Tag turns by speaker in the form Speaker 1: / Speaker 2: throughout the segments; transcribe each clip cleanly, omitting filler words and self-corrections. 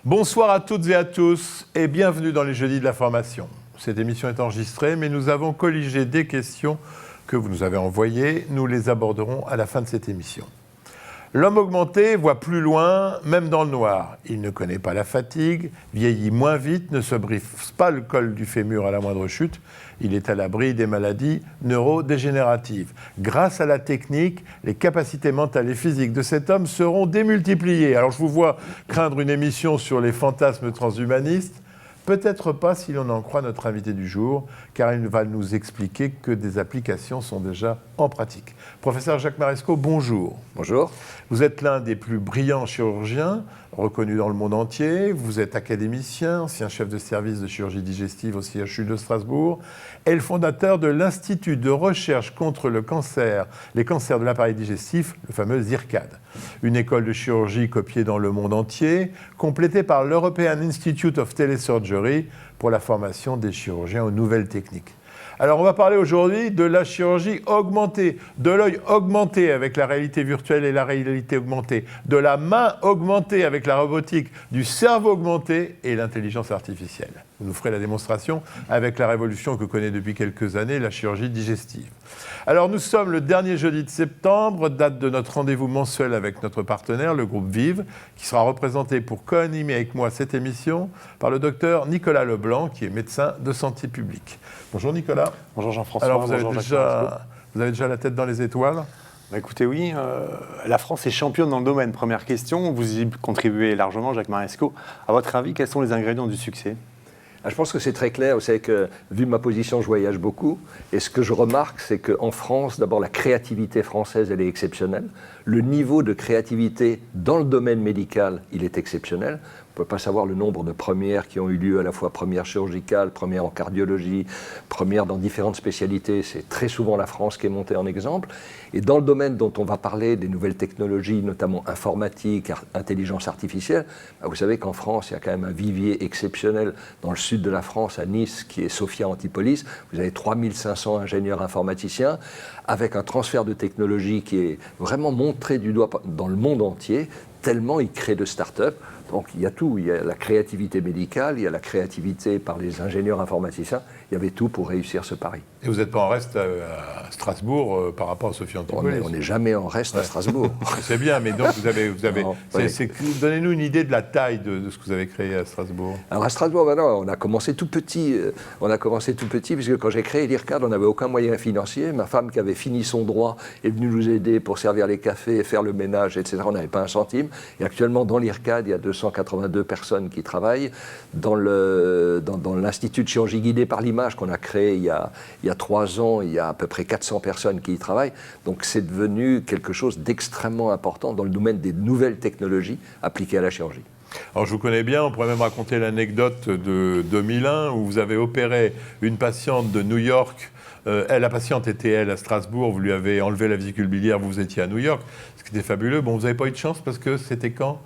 Speaker 1: Bonsoir à toutes et à tous et bienvenue dans les Jeudis de la Formation. Cette émission est enregistrée, mais nous avons colligé des questions que vous nous avez envoyées. Nous les aborderons à la fin de cette émission. L'homme augmenté voit plus loin, même dans le noir. Il ne connaît pas la fatigue, vieillit moins vite, ne se brise pas le col du fémur à la moindre chute. Il est à l'abri des maladies neurodégénératives. Grâce à la technique, les capacités mentales et physiques de cet homme seront démultipliées. Alors je vous vois craindre une émission sur les fantasmes transhumanistes. Peut-être pas si l'on en croit notre invité du jour, car il va nous expliquer que des applications sont déjà en pratique. Professeur Jacques Marescot, bonjour.
Speaker 2: Bonjour.
Speaker 1: Vous êtes l'un des plus brillants chirurgiens, reconnu dans le monde entier. Vous êtes académicien, ancien chef de service de chirurgie digestive au CHU de Strasbourg, et le fondateur de l'Institut de recherche contre les cancers de l'appareil digestif, le fameux IRCAD. Une école de chirurgie copiée dans le monde entier, complétée par l'European Institute of Telesurgery pour la formation des chirurgiens aux nouvelles techniques. Alors on va parler aujourd'hui de la chirurgie augmentée, de l'œil augmenté avec la réalité virtuelle et la réalité augmentée, de la main augmentée avec la robotique, du cerveau augmenté et l'intelligence artificielle. Vous nous ferez la démonstration avec la révolution que connaît depuis quelques années la chirurgie digestive. Alors nous sommes le dernier jeudi de septembre, date de notre rendez-vous mensuel avec notre partenaire, le groupe Vive, qui sera représenté pour co-animer avec moi cette émission par le docteur Nicolas Leblanc, qui est médecin de santé publique. Bonjour Nicolas.
Speaker 2: Bonjour Jean-François.
Speaker 1: Alors vous avez déjà la tête dans les étoiles ?
Speaker 2: Écoutez, oui, la France est championne dans le domaine. Première question, vous y contribuez largement, Jacques Marescot. À votre avis, quels sont les ingrédients du succès ?
Speaker 3: Je pense que c'est très clair. Vous savez que, vu ma position, je voyage beaucoup. Et ce que je remarque, c'est qu'en France, d'abord, la créativité française, elle est exceptionnelle. Le niveau de créativité dans le domaine médical, il est exceptionnel. On ne peut pas savoir le nombre de premières qui ont eu lieu, à la fois premières chirurgicales, premières en cardiologie, premières dans différentes spécialités. C'est très souvent la France qui est montée en exemple. Et dans le domaine dont on va parler, des nouvelles technologies, notamment informatique, intelligence artificielle, vous savez qu'en France, il y a quand même un vivier exceptionnel dans le sud de la France, à Nice, qui est Sophia Antipolis. Vous avez 3500 ingénieurs informaticiens, avec un transfert de technologie qui est vraiment montré du doigt dans le monde entier, tellement ils créent de start-up. Donc il y a tout, il y a la créativité médicale, il y a la créativité par les ingénieurs informaticiens, il y avait tout pour réussir ce pari.
Speaker 1: Et vous n'êtes pas en reste à Strasbourg par rapport à Sophie Antipolis ?
Speaker 3: On n'est jamais en reste à Strasbourg.
Speaker 1: C'est bien, mais donc vous avez donnez-nous une idée de la taille de ce que vous avez créé à Strasbourg.
Speaker 3: Alors à Strasbourg, maintenant, on a commencé tout petit, puisque quand j'ai créé l'IRCAD, on n'avait aucun moyen financier. Ma femme, qui avait fini son droit, est venue nous aider pour servir les cafés, faire le ménage, etc. On n'avait pas un centime. Et actuellement, dans l'IRCAD, il y a 282 personnes qui travaillent. Dans l'Institut de chirurgie guidée par l'image qu'on a créé il y a 3 ans, il y a à peu près 400 personnes qui y travaillent. Donc c'est devenu quelque chose d'extrêmement important dans le domaine des nouvelles technologies appliquées à la chirurgie.
Speaker 1: Alors je vous connais bien, on pourrait même raconter l'anecdote de 2001 où vous avez opéré une patiente de New York. La patiente était, elle, à Strasbourg, vous lui avez enlevé la vésicule biliaire, vous étiez à New York, ce qui était fabuleux. Bon, vous n'avez pas eu de chance parce que c'était quand ?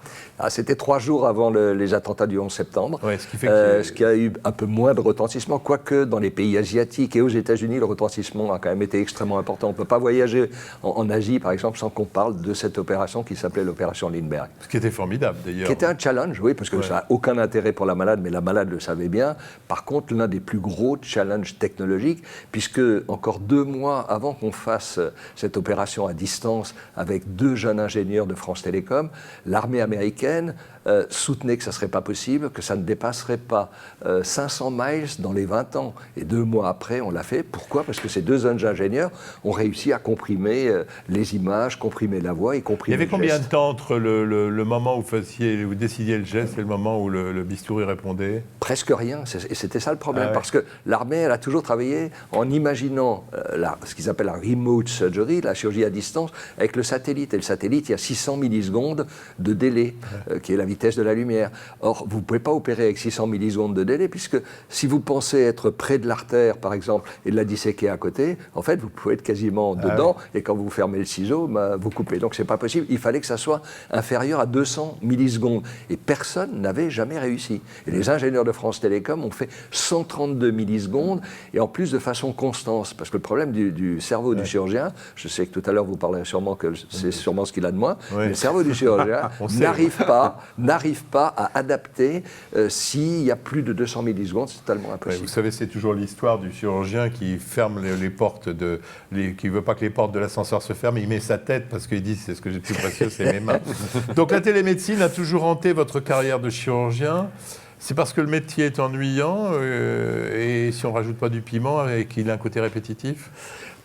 Speaker 3: C'était 3 jours avant les attentats du 11 septembre,
Speaker 1: ouais, ce
Speaker 3: qui a eu un peu moins de retentissement, quoique dans les pays asiatiques et aux États-Unis, le retentissement a quand même été extrêmement important. On ne peut pas voyager en Asie, par exemple, sans qu'on parle de cette opération qui s'appelait l'opération Lindbergh.
Speaker 1: Ce qui était formidable, d'ailleurs.
Speaker 3: Qui était un challenge, oui, parce que ça n'a aucun intérêt pour la malade, mais la malade le savait bien. Par contre, l'un des plus gros challenges technologiques, puisque encore 2 mois avant qu'on fasse cette opération à distance avec 2 jeunes ingénieurs de France Télécom, l'armée américaine soutenait que ça ne serait pas possible, que ça ne dépasserait pas 500 miles dans les 20 ans. Et 2 mois après, on l'a fait. Pourquoi ? Parce que ces 2 jeunes ingénieurs ont réussi à comprimer les images, comprimer la voix et comprimer le geste.
Speaker 1: Il y avait combien de temps entre le moment où vous décidiez le geste et le moment où le bistouri répondait ?
Speaker 3: Presque rien. Et c'était ça le problème. Parce que l'armée, elle a toujours travaillé en imaginant ce qu'ils appellent la remote surgery, la chirurgie à distance, avec le satellite. Et le satellite, il y a 600 millisecondes de délai, qui est la vitesse de la lumière. Or, vous ne pouvez pas opérer avec 600 millisecondes de délai, puisque si vous pensez être près de l'artère, par exemple, et de la disséquer à côté, en fait, vous pouvez être quasiment dedans, et quand vous fermez le ciseau, vous coupez. Donc, ce n'est pas possible. Il fallait que ça soit inférieur à 200 millisecondes. et personne n'avait jamais réussi. Et les ingénieurs de France Télécom ont fait 132 millisecondes, et en plus de façon constante, parce que le problème du cerveau du chirurgien, je sais que tout à l'heure vous parlerez sûrement que c'est sûrement ce qu'il a de moins, mais le cerveau du chirurgien n'arrive pas à adapter s'il y a plus de 200 millisecondes, c'est totalement impossible.
Speaker 1: Vous savez, c'est toujours l'histoire du chirurgien qui ferme les portes qui veut pas que les portes de l'ascenseur se ferment, il met sa tête parce qu'il dit c'est ce que j'ai de plus précieux, c'est mes mains. Donc la télémédecine a toujours hanté votre carrière de chirurgien. C'est parce que le métier est ennuyant et si on rajoute pas du piment et qu'il a un côté répétitif.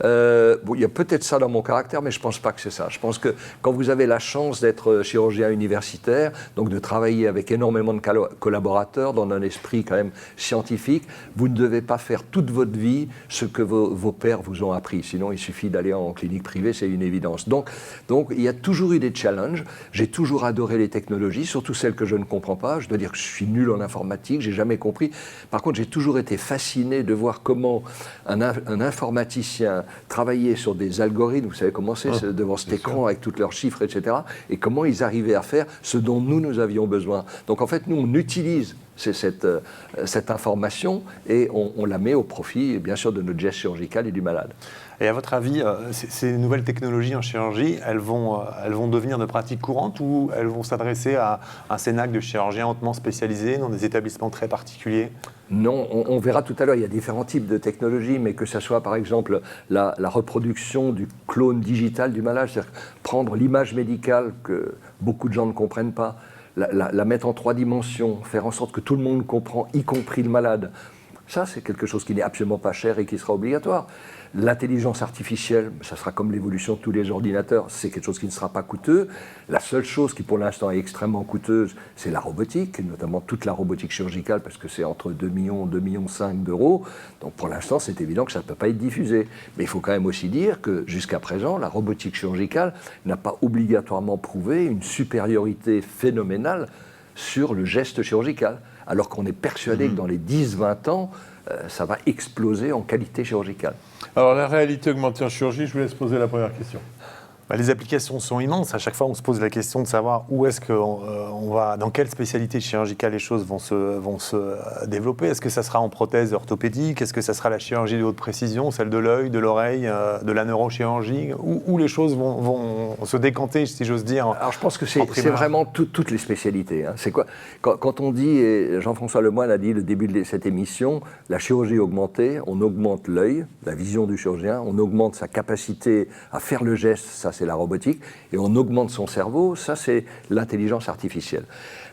Speaker 3: Il y a peut-être ça dans mon caractère, mais je ne pense pas que c'est ça. Je pense que quand vous avez la chance d'être chirurgien universitaire, donc de travailler avec énormément de collaborateurs dans un esprit quand même scientifique, vous ne devez pas faire toute votre vie ce que vos pairs vous ont appris. Sinon, il suffit d'aller en clinique privée, c'est une évidence. Donc, il y a toujours eu des challenges. J'ai toujours adoré les technologies, surtout celles que je ne comprends pas. Je dois dire que je suis nul en informatique, je n'ai jamais compris. Par contre, j'ai toujours été fasciné de voir comment un informaticien travailler sur des algorithmes, vous savez comment c'est, devant cet écran avec tous leurs chiffres, etc., et comment ils arrivaient à faire ce dont nous avions besoin. Donc en fait, nous, on utilise cette information et on la met au profit, bien sûr, de notre geste chirurgical et du malade.
Speaker 2: Et à votre avis, ces nouvelles technologies en chirurgie, elles vont devenir de pratiques courantes ou elles vont s'adresser à un cénacle de chirurgiens hautement spécialisés dans des établissements très particuliers ?
Speaker 3: Non, on verra tout à l'heure, il y a différents types de technologies, mais que ce soit par exemple la reproduction du clone digital du malade, c'est-à-dire prendre l'image médicale que beaucoup de gens ne comprennent pas, la mettre en 3 dimensions, faire en sorte que tout le monde comprend, y compris le malade. Ça, c'est quelque chose qui n'est absolument pas cher et qui sera obligatoire. L'intelligence artificielle, ça sera comme l'évolution de tous les ordinateurs, c'est quelque chose qui ne sera pas coûteux. La seule chose qui pour l'instant est extrêmement coûteuse, c'est la robotique, notamment toute la robotique chirurgicale, parce que c'est entre 2 millions, 2,5 millions d'euros. Donc pour l'instant, c'est évident que ça ne peut pas être diffusé. Mais il faut quand même aussi dire que jusqu'à présent, la robotique chirurgicale n'a pas obligatoirement prouvé une supériorité phénoménale sur le geste chirurgical, alors qu'on est persuadé que dans les 10-20 ans, ça va exploser en qualité chirurgicale.
Speaker 1: Alors la réalité augmentée en chirurgie, je vous laisse poser la première question.
Speaker 2: Les applications sont immenses. À chaque fois, on se pose la question de savoir où est-ce qu'on va, dans quelle spécialité chirurgicale les choses vont se développer. Est-ce que ça sera en prothèse orthopédique ? Est-ce que ça sera la chirurgie de haute précision, celle de l'œil, de l'oreille, de la neurochirurgie ? Où les choses vont se décanter, si j'ose dire.
Speaker 3: Alors je pense que c'est vraiment toutes les spécialités. Hein. C'est quoi ? Quand on dit, et Jean-François Lemoyne a dit au début de cette émission, la chirurgie augmentée, on augmente l'œil, la vision du chirurgien, on augmente sa capacité à faire le geste, ça c'est la robotique, et on augmente son cerveau, ça c'est l'intelligence artificielle.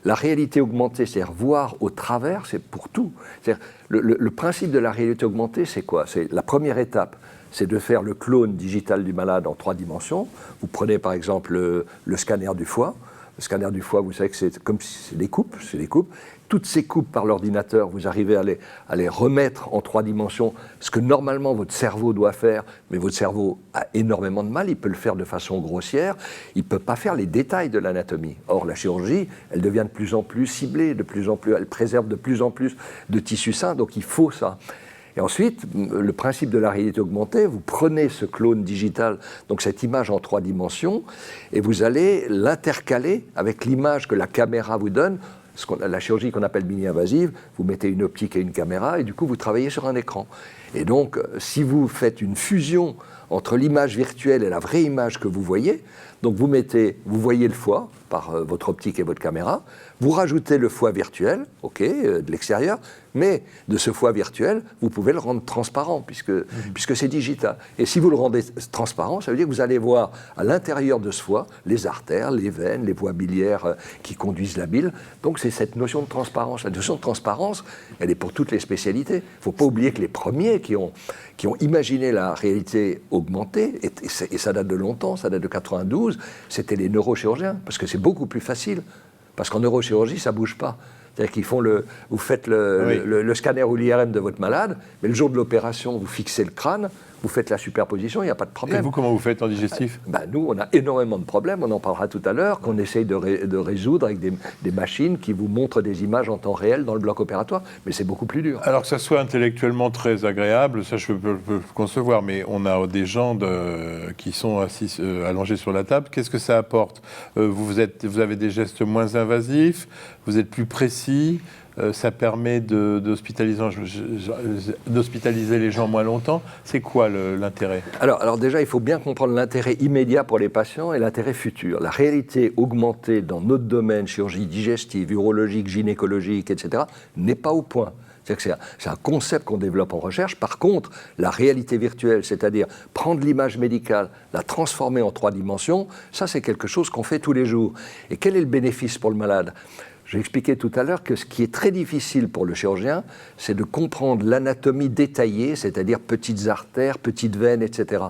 Speaker 3: La réalité augmentée, c'est-à-dire voir au travers, c'est pour tout. C'est-à-dire, le principe de la réalité augmentée, c'est quoi ? C'est la première étape, c'est de faire le clone digital du malade en 3 dimensions. Vous prenez par exemple le scanner du foie. Le scanner du foie, vous savez que c'est comme si c'est des coupes. Toutes ces coupes par l'ordinateur, vous arrivez à les remettre en 3 dimensions, ce que normalement votre cerveau doit faire, mais votre cerveau a énormément de mal, il peut le faire de façon grossière, il ne peut pas faire les détails de l'anatomie. Or, la chirurgie, elle devient de plus en plus ciblée, elle préserve de plus en plus de tissus sains, donc il faut ça. Et ensuite, le principe de la réalité augmentée, vous prenez ce clone digital, donc cette image en 3 dimensions, et vous allez l'intercaler avec l'image que la caméra vous donne. La chirurgie qu'on appelle mini-invasive, vous mettez une optique et une caméra, et du coup, vous travaillez sur un écran. Et donc, si vous faites une fusion entre l'image virtuelle et la vraie image que vous voyez, donc vous voyez le foie par votre optique et votre caméra, vous rajoutez le foie virtuel, de l'extérieur, mais de ce foie virtuel, vous pouvez le rendre transparent, puisque c'est digital. Et si vous le rendez transparent, ça veut dire que vous allez voir à l'intérieur de ce foie les artères, les veines, les voies biliaires qui conduisent la bile. Donc c'est cette notion de transparence. La notion de transparence, elle est pour toutes les spécialités. Il ne faut pas oublier que les premiers qui ont imaginé la réalité augmentée, et ça date de longtemps, ça date de 92, c'était les neurochirurgiens, parce que c'est beaucoup plus facile. Parce qu'en neurochirurgie, ça ne bouge pas. C'est-à-dire qu'ils vous faites le scanner ou l'IRM de votre malade, mais le jour de l'opération, vous fixez le crâne, vous faites la superposition, il n'y a pas de
Speaker 1: Et
Speaker 3: problème.
Speaker 1: vous, comment vous faites en digestif?
Speaker 3: Nous, on a énormément de problèmes, on en parlera tout à l'heure, qu'on essaye de résoudre avec des machines qui vous montrent des images en temps réel dans le bloc opératoire, mais c'est beaucoup plus dur.
Speaker 1: Alors que ça soit intellectuellement très agréable, ça je peux concevoir, mais on a des gens qui sont assis, allongés sur la table. Qu'est-ce que ça apporte? Vous avez des gestes moins invasifs, vous êtes plus précis, ça permet d'hospitaliser les gens moins longtemps. C'est quoi l'intérêt?
Speaker 3: Alors déjà, il faut bien comprendre l'intérêt immédiat pour les patients et l'intérêt futur. La réalité augmentée dans notre domaine, chirurgie digestive, urologique, gynécologique, etc., n'est pas au point. C'est un concept qu'on développe en recherche. Par contre, la réalité virtuelle, c'est-à-dire prendre l'image médicale, la transformer en 3 dimensions, ça c'est quelque chose qu'on fait tous les jours. Et quel est le bénéfice pour le malade? J'ai expliqué tout à l'heure que ce qui est très difficile pour le chirurgien, c'est de comprendre l'anatomie détaillée, c'est-à-dire petites artères, petites veines, etc.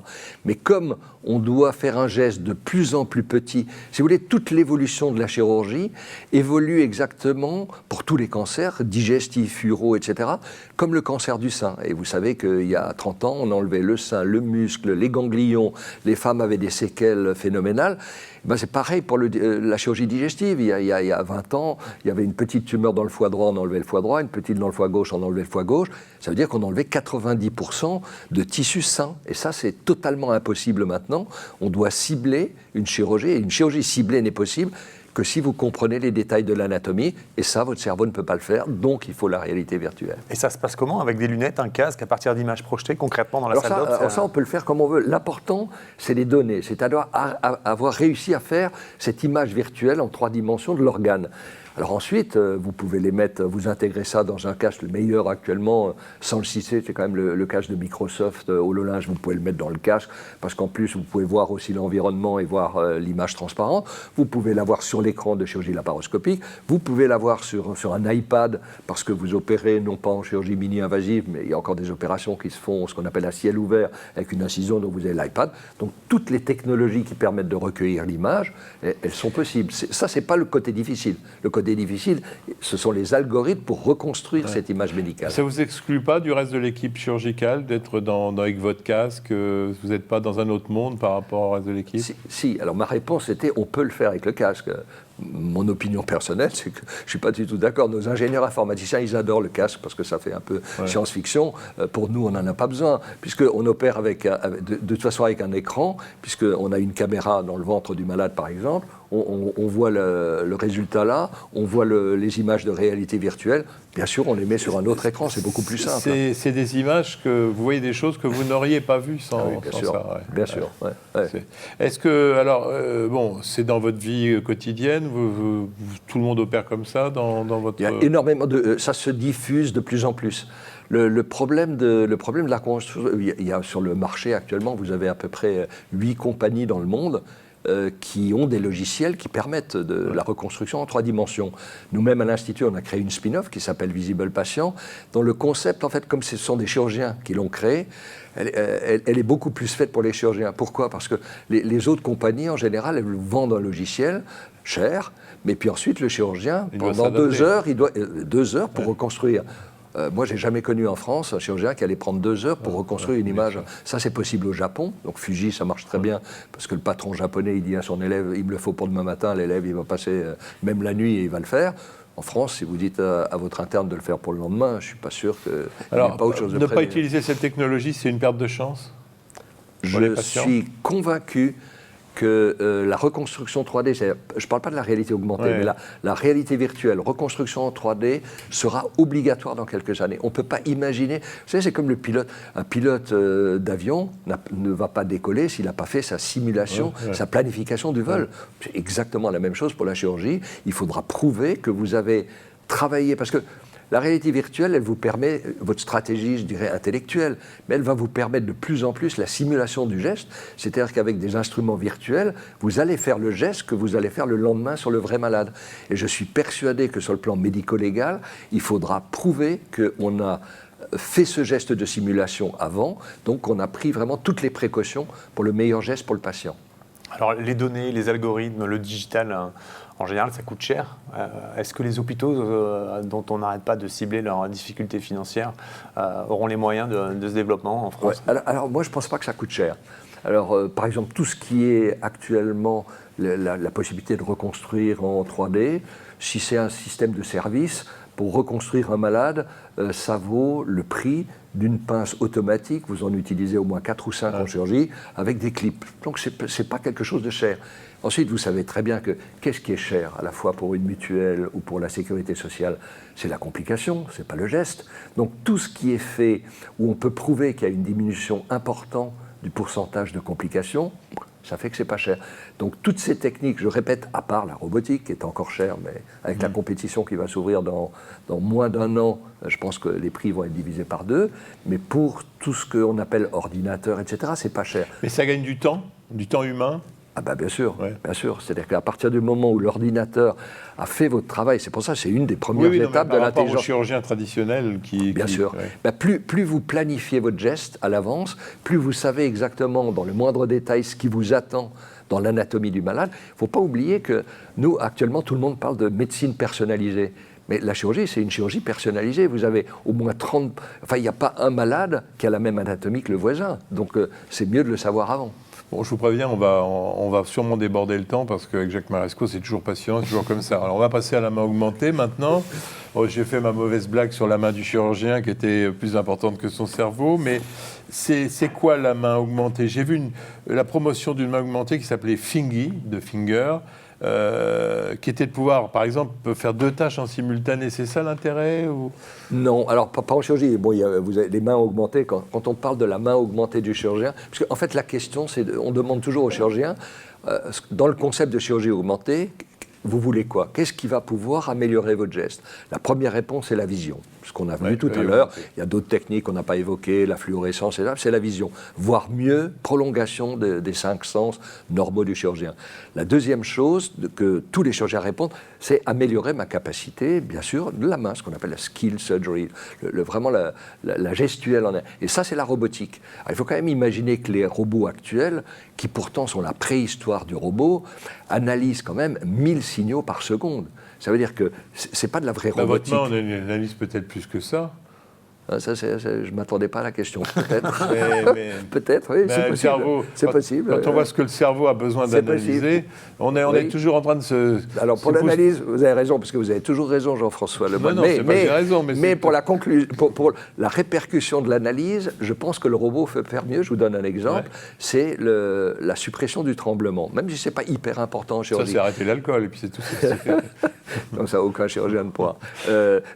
Speaker 3: Mais comme on doit faire un geste de plus en plus petit, si vous voulez, toute l'évolution de la chirurgie évolue exactement pour tous les cancers, digestifs, uraux, etc., comme le cancer du sein. Et vous savez qu'il y a 30 ans, on enlevait le sein, le muscle, les ganglions, les femmes avaient des séquelles phénoménales. C'est pareil pour la chirurgie digestive. Il y a 20 ans, il y avait une petite tumeur dans le foie droit, on enlevait le foie droit, une petite dans le foie gauche, on enlevait le foie gauche. Ça veut dire qu'on enlevait 90% de tissu sain. Et ça, c'est totalement impossible maintenant. On doit cibler une chirurgie, et une chirurgie ciblée n'est possible que si vous comprenez les détails de l'anatomie, et ça, votre cerveau ne peut pas le faire, donc il faut la réalité virtuelle.
Speaker 2: Et ça se passe comment? Avec des lunettes, un casque, à partir d'images projetées concrètement dans la salle d'op?
Speaker 3: Ça, on peut le faire comme on veut. L'important, c'est les données, c'est-à-dire avoir réussi à faire cette image virtuelle en 3 dimensions de l'organe. Alors ensuite, vous pouvez les mettre, vous intégrer ça dans un casque, le meilleur actuellement, sans le citer, c'est quand même le casque de Microsoft HoloLens, vous pouvez le mettre dans le casque, parce qu'en plus, vous pouvez voir aussi l'environnement et voir l'image transparente. Vous pouvez l'avoir sur l'écran de chirurgie laparoscopique, vous pouvez l'avoir sur un iPad, parce que vous opérez non pas en chirurgie mini-invasive, mais il y a encore des opérations qui se font, ce qu'on appelle à ciel ouvert, avec une incision, donc vous avez l'iPad. Donc toutes les technologies qui permettent de recueillir l'image, elles sont possibles. Ça, c'est pas le côté difficile. Le côté difficile, ce sont les algorithmes pour reconstruire cette image médicale.
Speaker 1: Ça ne vous exclut pas du reste de l'équipe chirurgicale d'être avec votre casque? Vous n'êtes pas dans un autre monde par rapport au reste de l'équipe?
Speaker 3: Si. Alors ma réponse était, on peut le faire avec le casque. Mon opinion personnelle, c'est que je ne suis pas du tout d'accord. Nos ingénieurs informaticiens, ils adorent le casque parce que ça fait un peu science-fiction. Pour nous, on n'en a pas besoin, puisqu'on opère de toute façon avec un écran, puisqu'on a une caméra dans le ventre du malade, par exemple. On voit le résultat là, on voit les images de réalité virtuelle. Bien sûr, on les met sur un autre écran, c'est beaucoup plus simple.
Speaker 1: C'est des images que vous voyez des choses que vous n'auriez pas vues sans,
Speaker 3: bien
Speaker 1: sans
Speaker 3: sûr,
Speaker 1: ça.
Speaker 3: Bien sûr.
Speaker 1: Est-ce que, alors, c'est dans votre vie quotidienne, tout le monde opère comme ça dans votre...
Speaker 3: Il y a énormément ça se diffuse de plus en plus. Le problème de la reconstruction, il y a sur le marché actuellement, vous avez à peu près 8 compagnies dans le monde qui ont des logiciels qui permettent la reconstruction en 3 dimensions. Nous-mêmes, à l'Institut, on a créé une spin-off qui s'appelle Visible Patient, dont le concept, en fait, comme ce sont des chirurgiens qui l'ont créé, elle est beaucoup plus faite pour les chirurgiens. Pourquoi? Parce que les autres compagnies, en général, elles vendent un logiciel cher, mais puis ensuite, le chirurgien, pendant 2 heures, il doit 2 heures pour reconstruire. Moi, j'ai jamais connu en France un chirurgien qui allait prendre 2 heures pour reconstruire une image. Ça, c'est possible au Japon. Donc, Fuji, ça marche très bien parce que le patron japonais, il dit à son élève, il me le faut pour demain matin. L'élève, il va passer même la nuit et il va le faire. En France, si vous dites à votre interne de le faire pour le lendemain, je suis pas sûr qu'il n'y ait pas autre chose de
Speaker 1: prévu. Ne pas utiliser cette technologie, c'est une perte de chance?
Speaker 3: Je suis convaincu que la reconstruction 3D, je ne parle pas de la réalité augmentée, mais la réalité virtuelle, reconstruction en 3D, sera obligatoire dans quelques années. On ne peut pas imaginer, vous savez, c'est comme le pilote. Un pilote d'avion ne va pas décoller s'il n'a pas fait sa simulation, sa planification du vol. C'est exactement la même chose pour la chirurgie. Il faudra prouver que vous avez travaillé, parce que la réalité virtuelle, elle vous permet, votre stratégie, je dirais, intellectuelle, mais elle va vous permettre de plus en plus la simulation du geste, c'est-à-dire qu'avec des instruments virtuels, vous allez faire le geste que vous allez faire le lendemain sur le vrai malade. Et je suis persuadé que sur le plan médico-légal, il faudra prouver qu'on a fait ce geste de simulation avant, donc on a pris vraiment toutes les précautions pour le meilleur geste pour le patient.
Speaker 2: Alors les données, les algorithmes, le digital En général, ça coûte cher. Est-ce que les hôpitaux, dont on n'arrête pas de cibler leurs difficultés financières, auront les moyens de ce développement en France?
Speaker 3: Alors, moi, je ne pense pas que ça coûte cher. Alors, par exemple, tout ce qui est actuellement la possibilité de reconstruire en 3D, si c'est un système de service, pour reconstruire un malade, ça vaut le prix d'une pince automatique. Vous en utilisez au moins 4 ou 5 en chirurgie, avec des clips. Donc, ce n'est pas quelque chose de cher. Ensuite, vous savez très bien que qu'est-ce qui est cher, à la fois pour une mutuelle ou pour la sécurité sociale? C'est la complication, ce n'est pas le geste. Donc, tout ce qui est fait, où on peut prouver qu'il y a une diminution importante du pourcentage de complications, ça fait que c'est pas cher. Donc toutes ces techniques, je répète, à part la robotique qui est encore chère, mais avec la compétition qui va s'ouvrir dans moins d'1 an, je pense que les prix vont être divisés par 2. Mais pour tout ce qu'on appelle ordinateur, etc., c'est pas cher.
Speaker 1: Mais ça gagne du temps humain?
Speaker 3: Ah bah bien sûr,
Speaker 1: Ouais.
Speaker 3: bien sûr. C'est-à-dire qu'à partir du moment où l'ordinateur a fait votre travail, c'est pour ça que c'est une des premières étapes de
Speaker 1: par rapport aux
Speaker 3: l'intelligence.
Speaker 1: chirurgiens traditionnels
Speaker 3: Bien sûr.
Speaker 1: ouais.
Speaker 3: Bah, plus vous planifiez votre geste à l'avance, plus vous savez exactement dans le moindre détail ce qui vous attend dans l'anatomie du malade. Il ne faut pas oublier que nous, actuellement, tout le monde parle de médecine personnalisée. Mais la chirurgie, c'est une chirurgie personnalisée. Vous avez au moins 30... Enfin, il n'y a pas un malade qui a la même anatomie que le voisin. Donc, c'est mieux de le savoir avant.
Speaker 1: Bon, je vous préviens, on va sûrement déborder le temps parce qu'avec Jacques Maresco, c'est toujours passionnant, c'est toujours comme ça. Alors, on va passer à la main augmentée maintenant. Oh, j'ai fait ma mauvaise blague sur la main du chirurgien qui était plus importante que son cerveau, mais c'est quoi la main augmentée? J'ai vu la promotion d'une main augmentée qui s'appelait Fingy, de Finger, qui était de pouvoir, par exemple, faire 2 tâches en simultané. C'est ça l'intérêt ou...
Speaker 3: Non, alors pas en chirurgie. Bon, vous avez les mains augmentées, quand on parle de la main augmentée du chirurgien, parce qu'en fait la question, c'est, on demande toujours au chirurgien, dans le concept de chirurgie augmentée, vous voulez quoi? Qu'est-ce qui va pouvoir améliorer votre geste? La première réponse est la vision. Ce qu'on a vu tout à l'heure, il y a d'autres techniques qu'on n'a pas évoquées, la fluorescence, et là, c'est la vision. Voire mieux, prolongation des 5 sens normaux du chirurgien. La deuxième chose que tous les chirurgiens répondent, c'est améliorer ma capacité, bien sûr, de la main, ce qu'on appelle la skill surgery, vraiment la gestuelle. Et ça, c'est la robotique. Alors, il faut quand même imaginer que les robots actuels, qui pourtant sont la préhistoire du robot, analysent quand même 1000 signaux par seconde. Ça veut dire que c'est pas de la vraie robotique.
Speaker 1: Votre main, on analyse peut-être plus que ça.
Speaker 3: Ça, je ne m'attendais pas à la question, peut-être. Peut-être, oui,
Speaker 1: c'est possible.
Speaker 3: C'est possible.
Speaker 1: Quand on voit ce que le cerveau a besoin d'analyser, on est toujours en train de se...
Speaker 3: Alors, pour l'analyse, vous avez raison, parce que vous avez toujours raison, Jean-François Lemoine.
Speaker 1: Non, c'est pas que j'ai raison.
Speaker 3: Mais pour la répercussion de l'analyse, je pense que le robot peut faire mieux. Je vous donne un exemple. Ouais. C'est la suppression du tremblement. Même si ce n'est pas hyper important en chirurgie.
Speaker 1: Ça, c'est arrêter l'alcool, et puis c'est tout.
Speaker 3: Donc, ça, aucun chirurgien ne pourra.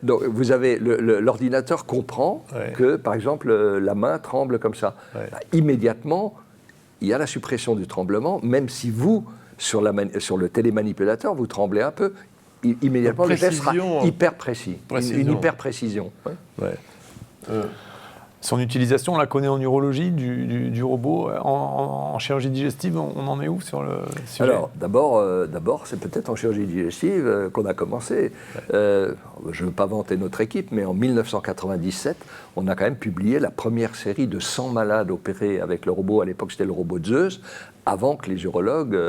Speaker 3: Donc, vous avez l'ordinateur comprend que, par exemple, la main tremble comme ça. Ouais. Bah, immédiatement, il y a la suppression du tremblement, même si vous, sur le télémanipulateur, vous tremblez un peu. Immédiatement, le geste sera hyper précis. Une hyper précision. Ouais.
Speaker 2: Son utilisation, on la connaît en urologie du robot. En chirurgie digestive, on en est où sur le sujet?
Speaker 3: Alors, d'abord, c'est peut-être en chirurgie digestive qu'on a commencé. Je ne veux pas vanter notre équipe, mais en 1997, on a quand même publié la première série de 100 malades opérés avec le robot. À l'époque, c'était le robot Zeus, avant que les urologues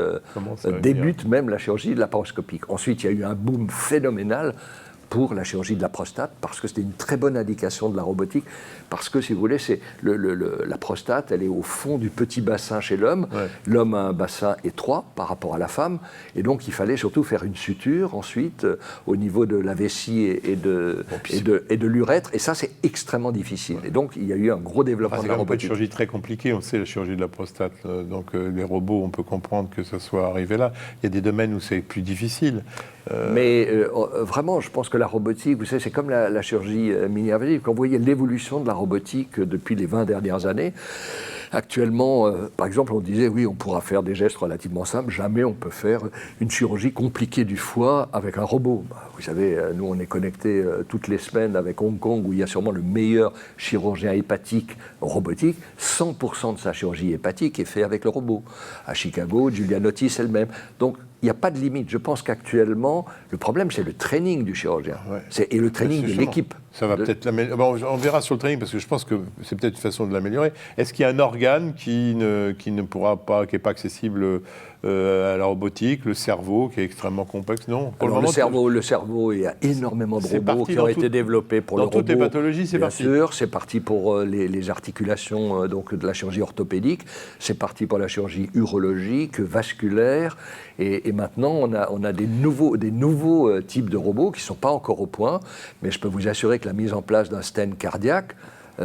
Speaker 3: débutent même la chirurgie laparoscopique. Ensuite, il y a eu un boom phénoménal pour la chirurgie de la prostate, parce que c'était une très bonne indication de la robotique, parce que, si vous voulez, c'est la prostate, elle est au fond du petit bassin chez l'homme. Ouais. L'homme a un bassin étroit par rapport à la femme, et donc il fallait surtout faire une suture, ensuite, au niveau de la vessie et de l'urètre, et ça, c'est extrêmement difficile. Ouais. Et donc, il y a eu un gros développement de la robotique.
Speaker 1: C'est une chirurgie très compliquée, on sait, la chirurgie de la prostate, donc les robots, on peut comprendre que ça soit arrivé là. Il y a des domaines où c'est plus difficile.
Speaker 3: Mais vraiment, je pense que la robotique, vous savez, c'est comme la chirurgie mini-invasive. Quand vous voyez l'évolution de la robotique depuis les 20 dernières années, actuellement, par exemple, on disait, oui, on pourra faire des gestes relativement simples. Jamais on peut faire une chirurgie compliquée du foie avec un robot. Vous savez, nous, on est connectés toutes les semaines avec Hong Kong, où il y a sûrement le meilleur chirurgien hépatique robotique. 100% de sa chirurgie hépatique est fait avec le robot. À Chicago, Julia Otis elle-même. Donc, il n'y a pas de limite. Je pense qu'actuellement, le problème, c'est le training du chirurgien. Ouais. Et le training de l'équipe.
Speaker 1: Ça va peut-être l'améliorer. Bon, on verra sur le training, parce que je pense que c'est peut-être une façon de l'améliorer. Est-ce qu'il y a un organe qui ne pourra pas, qui n'est pas accessible à la robotique, le cerveau qui est extrêmement complexe, non? Pour
Speaker 3: Alors, le cerveau, il y a énormément de robots qui ont été développés pour le robot.
Speaker 1: Dans toutes les pathologies, c'est parti.
Speaker 3: Bien sûr, c'est parti pour les articulations donc de la chirurgie orthopédique, c'est parti pour la chirurgie urologique, vasculaire, et maintenant on a des nouveaux types de robots qui ne sont pas encore au point, mais je peux vous assurer que la mise en place d'un stent cardiaque,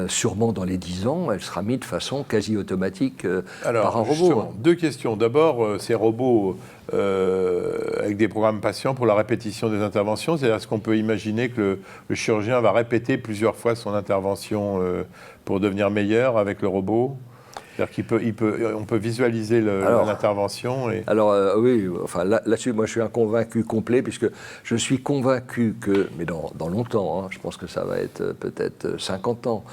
Speaker 3: sûrement dans les 10 ans, elle sera mise de façon quasi automatique par un robot.
Speaker 1: Deux questions. D'abord, ces robots avec des programmes patients pour la répétition des interventions, c'est-à-dire est-ce qu'on peut imaginer que le chirurgien va répéter plusieurs fois son intervention pour devenir meilleur avec le robot? C'est-à-dire on peut visualiser l'intervention.
Speaker 3: Alors oui, enfin là-dessus, moi je suis un convaincu complet, puisque je suis convaincu que, mais dans longtemps, je pense que ça va être peut-être 50 ans,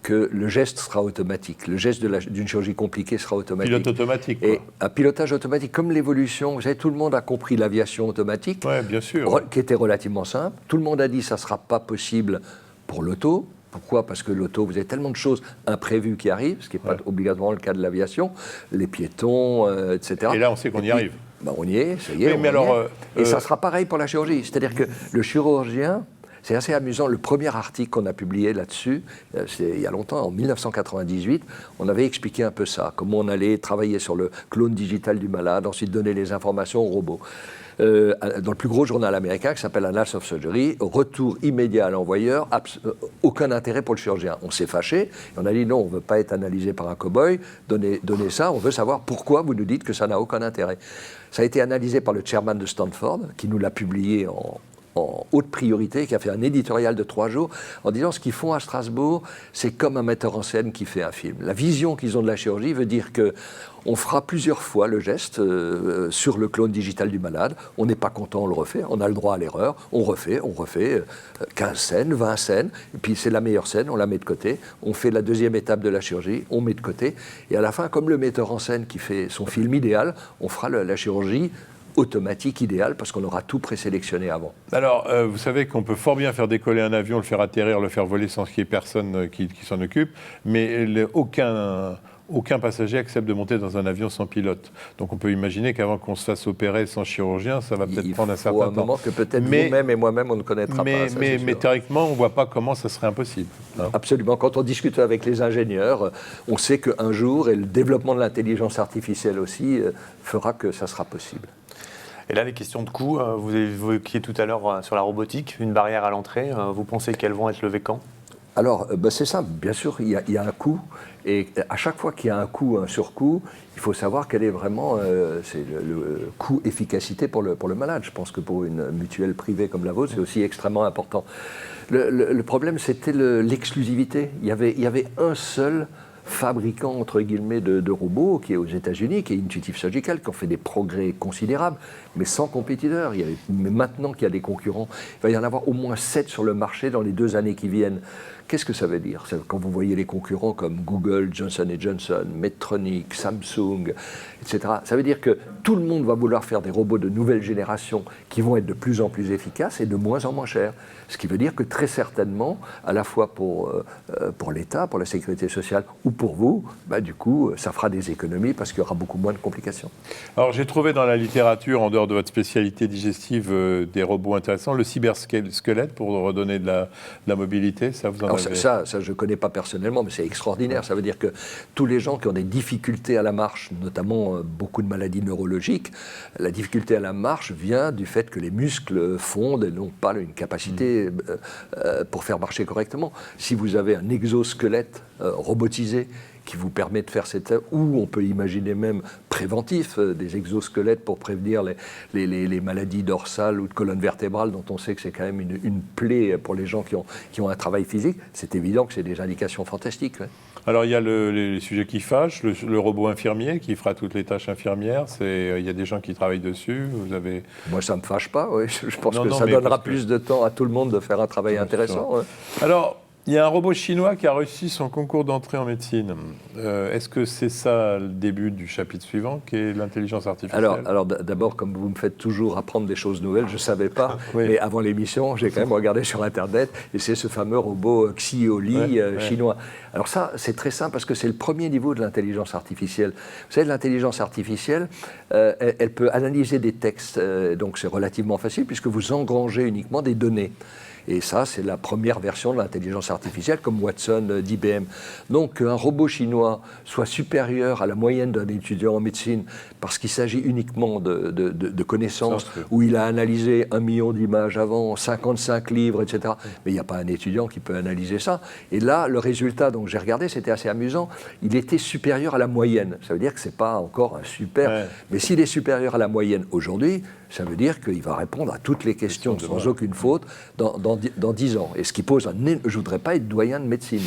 Speaker 3: que le geste sera automatique. Le geste d'une chirurgie compliquée sera automatique.
Speaker 1: Pilote automatique, quoi.
Speaker 3: Et un pilotage automatique, comme l'évolution, vous savez, tout le monde a compris l'aviation automatique,
Speaker 1: bien sûr,
Speaker 3: qui était relativement simple. Tout le monde a dit que ça ne sera pas possible pour l'auto. Pourquoi? Parce que l'auto, vous avez tellement de choses imprévues qui arrivent, ce qui n'est pas obligatoirement le cas de l'aviation, les piétons, etc.
Speaker 1: Et là, on sait qu'on y arrive.
Speaker 3: On y est, ça y est. Et ça sera pareil pour la chirurgie. C'est-à-dire que le chirurgien, c'est assez amusant, le premier article qu'on a publié là-dessus, c'est il y a longtemps, en 1998, on avait expliqué un peu ça, comment on allait travailler sur le clone digital du malade, ensuite donner les informations au robot. Dans le plus gros journal américain qui s'appelle Annals of Surgery, retour immédiat à l'envoyeur, aucun intérêt pour le chirurgien. On s'est fâché, et on a dit non, on ne veut pas être analysé par un cow-boy, donnez ça, on veut savoir pourquoi vous nous dites que ça n'a aucun intérêt. Ça a été analysé par le chairman de Stanford, qui nous l'a publié en haute priorité, qui a fait un éditorial de 3 jours, en disant ce qu'ils font à Strasbourg, c'est comme un metteur en scène qui fait un film. La vision qu'ils ont de la chirurgie veut dire qu'on fera plusieurs fois le geste sur le clone digital du malade, on n'est pas content, on le refait, on a le droit à l'erreur, on refait 15 scènes, 20 scènes, et puis c'est la meilleure scène, on la met de côté, on fait la deuxième étape de la chirurgie, on met de côté, et à la fin, comme le metteur en scène qui fait son film idéal, on fera la chirurgie automatique idéal parce qu'on aura tout présélectionné avant.
Speaker 1: Alors, vous savez qu'on peut fort bien faire décoller un avion, le faire atterrir, le faire voler sans qu'il y ait personne qui s'en occupe, mais aucun passager accepte de monter dans un avion sans pilote. Donc on peut imaginer qu'avant qu'on se fasse opérer sans chirurgien, ça va peut-être prendre un certain temps.
Speaker 3: Il faut un moment que peut-être vous-même et moi-même, on ne connaîtra pas.
Speaker 1: Mais théoriquement, on ne voit pas comment ça serait impossible.
Speaker 3: Absolument. Quand on discute avec les ingénieurs, on sait qu'un jour, et le développement de l'intelligence artificielle aussi, fera que ça sera possible.
Speaker 2: Et là, les questions de coût, vous évoquiez tout à l'heure sur la robotique, une barrière à l'entrée, vous pensez qu'elles vont être levées quand?
Speaker 3: Alors, c'est simple, bien sûr, il y a un coût, et à chaque fois qu'il y a un coût, un surcoût, il faut savoir quel est vraiment le coût-efficacité pour le malade. Je pense que pour une mutuelle privée comme la vôtre, c'est aussi extrêmement important. Le problème, c'était l'exclusivité. Il y avait un seul fabricant, entre guillemets, de robots, qui est aux États-Unis, qui est Intuitive Surgical, qui ont fait des progrès considérables, mais sans compétiteurs. Mais maintenant qu'il y a des concurrents, il va y en avoir au moins 7 sur le marché dans les 2 années qui viennent. Qu'est-ce que ça veut dire? Quand vous voyez les concurrents comme Google, Johnson & Johnson, Medtronic, Samsung, etc., ça veut dire que tout le monde va vouloir faire des robots de nouvelle génération qui vont être de plus en plus efficaces et de moins en moins chers. Ce qui veut dire que très certainement, à la fois pour l'État, pour la sécurité sociale ou pour vous, du coup, ça fera des économies parce qu'il y aura beaucoup moins de complications.
Speaker 1: Alors j'ai trouvé dans la littérature, en dehors de votre spécialité digestive, des robots intéressants. Le cybersquelette pour redonner de la mobilité, ça vous en avez...
Speaker 3: Ça, je ne connais pas personnellement, mais c'est extraordinaire. Ça veut dire que tous les gens qui ont des difficultés à la marche, notamment beaucoup de maladies neurologiques, la difficulté à la marche vient du fait que les muscles fondent et n'ont pas une capacité pour faire marcher correctement. Si vous avez un exosquelette robotisé qui vous permet de faire cette... ou on peut imaginer même préventif, des exosquelettes pour prévenir les maladies dorsales ou de colonne vertébrale, dont on sait que c'est quand même une plaie pour les gens qui ont un travail physique. C'est évident que c'est des indications fantastiques. Ouais.
Speaker 1: Alors il y a les sujets qui fâchent, le robot infirmier qui fera toutes les tâches infirmières, il y a des gens qui travaillent dessus, vous avez...
Speaker 3: Moi ça ne me fâche pas, oui. Je pense que ça donnera plus de temps à tout le monde de faire un travail intéressant. Ouais.
Speaker 1: Alors, Il y a un robot chinois qui a réussi son concours d'entrée en médecine. Est-ce que c'est ça le début du chapitre suivant, qui est l'intelligence artificielle?
Speaker 3: Alors d'abord, comme vous me faites toujours apprendre des choses nouvelles, je ne savais pas,
Speaker 1: Oui.
Speaker 3: mais avant l'émission, j'ai quand même regardé sur Internet, et c'est ce fameux robot Xiaoli chinois. Alors ça, c'est très simple, parce que c'est le premier niveau de l'intelligence artificielle. Vous savez, l'intelligence artificielle, elle peut analyser des textes, donc c'est relativement facile, puisque vous engrangez uniquement des données. Et ça, c'est la première version de l'intelligence artificielle, comme Watson d'IBM. Donc, qu'un robot chinois soit supérieur à la moyenne d'un étudiant en médecine parce qu'il s'agit uniquement de connaissances, où il a analysé 1 million d'images avant, 55 livres, etc. Mais il n'y a pas un étudiant qui peut analyser ça. Et là, le résultat, donc j'ai regardé, c'était assez amusant, il était supérieur à la moyenne. Ça veut dire que ce n'est pas encore un super... Ouais. Mais s'il est supérieur à la moyenne aujourd'hui, ça veut dire qu'il va répondre à toutes les questions sans aucune faute dans 10 ans. Et ce qui pose un... Je ne voudrais pas être doyen de médecine,